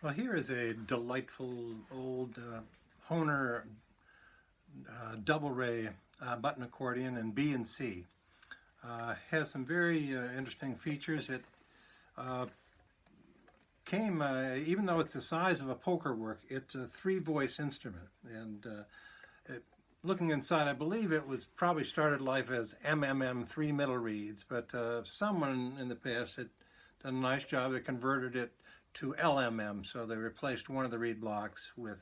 Well, here is a delightful old Hohner Double Ray button accordion in B and C. Has some very interesting features. It came, even though it's the size of a poker work, it's a three-voice instrument. And looking inside, I believe it was probably started life as LMM, three middle reeds, but someone in the past had done a nice job. They converted it to LMM, so they replaced one of the reed blocks with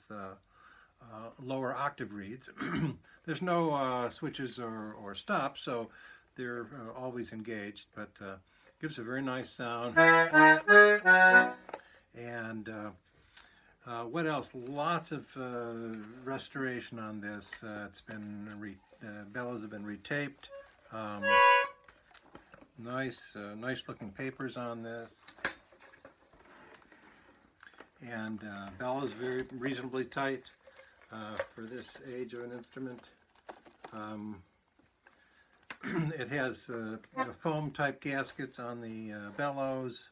lower octave reeds. There's no switches or stops, so they're always engaged, but gives a very nice sound. And what else? Lots of restoration on this. It's been bellows have been retaped. Nice looking papers on this. And bellows very reasonably tight for this age of an instrument. It has foam type gaskets on the bellows.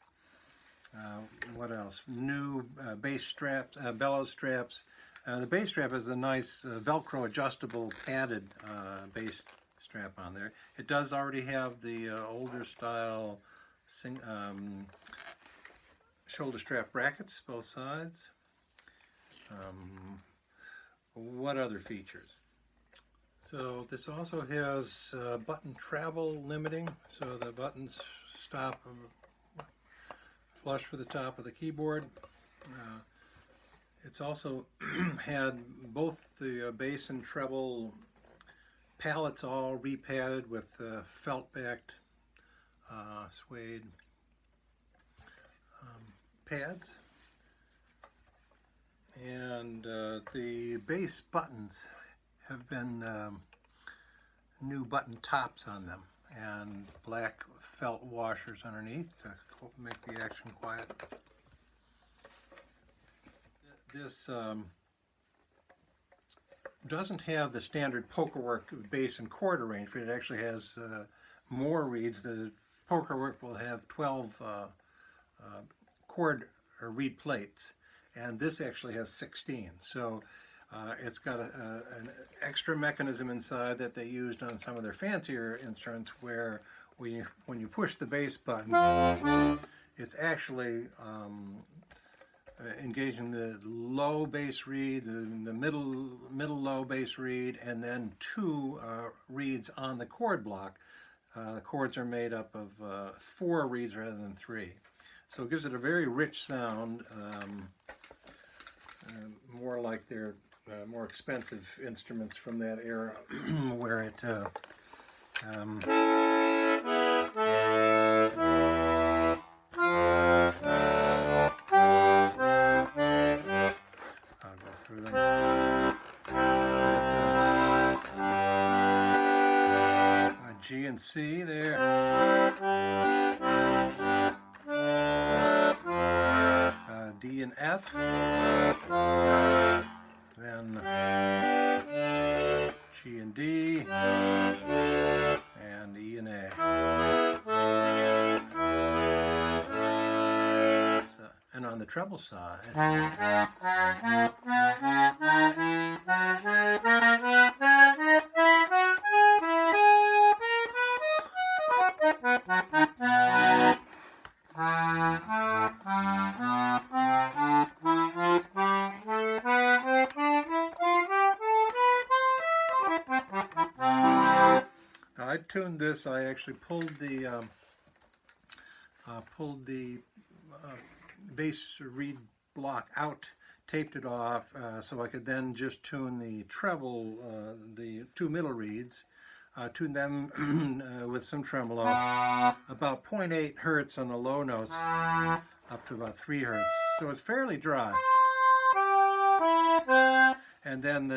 What else? New bass straps, bellows straps. The bass strap is a nice Velcro adjustable padded bass strap on there. It does already have the older style shoulder strap brackets, both sides. What other features? So this also has button travel limiting, so the buttons stop flush with the top of the keyboard. It's also had both the bass and treble pallets all repadded with felt-backed suede pads. And the bass buttons have been new button tops on them and black felt washers underneath to make the action quiet. This doesn't have the standard pokerwork bass and chord arrangement. It actually has more reeds. The pokerwork will have 12 chord or reed plates, and this actually has 16. So it's got an extra mechanism inside that they used on some of their fancier instruments, where when you push the bass button, it's actually engaging the low bass reed, the middle low bass reed, and then two reeds on the chord block. The chords are made up of 4 reeds rather than 3. So it gives it a very rich sound, more like their more expensive instruments from that era, where it I'll go through them. So G and C there. D and F. Then G and D, and E and A. So, and on the treble side, I tuned this. I actually pulled the bass reed block out, taped it off, so I could then just tune the treble, the 2 middle reeds, tune them with some tremolo, about 0.8 hertz on the low notes, up to about 3 hertz. So it's fairly dry. And then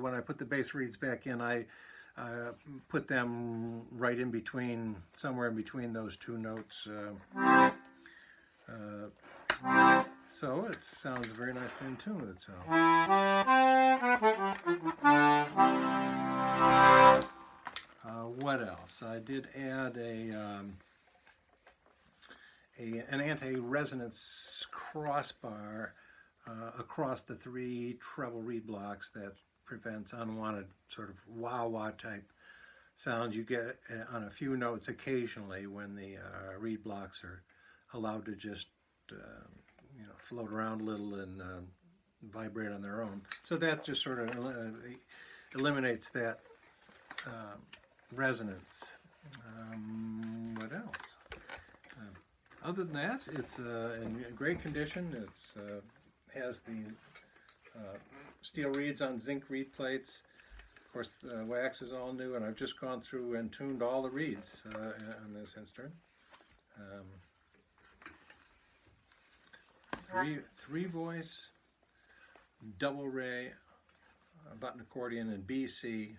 when I put the bass reeds back in, I put them right in between, somewhere in between those 2 notes. So it sounds very nicely in tune with itself. What else? I did add an anti-resonance crossbar across the 3 treble reed blocks that prevents unwanted sort of wah-wah type sounds you get on a few notes occasionally when the reed blocks are allowed to just float around a little and vibrate on their own. So that just sort of eliminates that resonance. What else? Other than that, it's in great condition. It's has the steel reeds on zinc reed plates. Of course, the wax is all new, and I've just gone through and tuned all the reeds on this instrument. Three voice, double ray, button accordion in B, C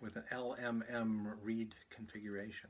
with an LMM reed configuration.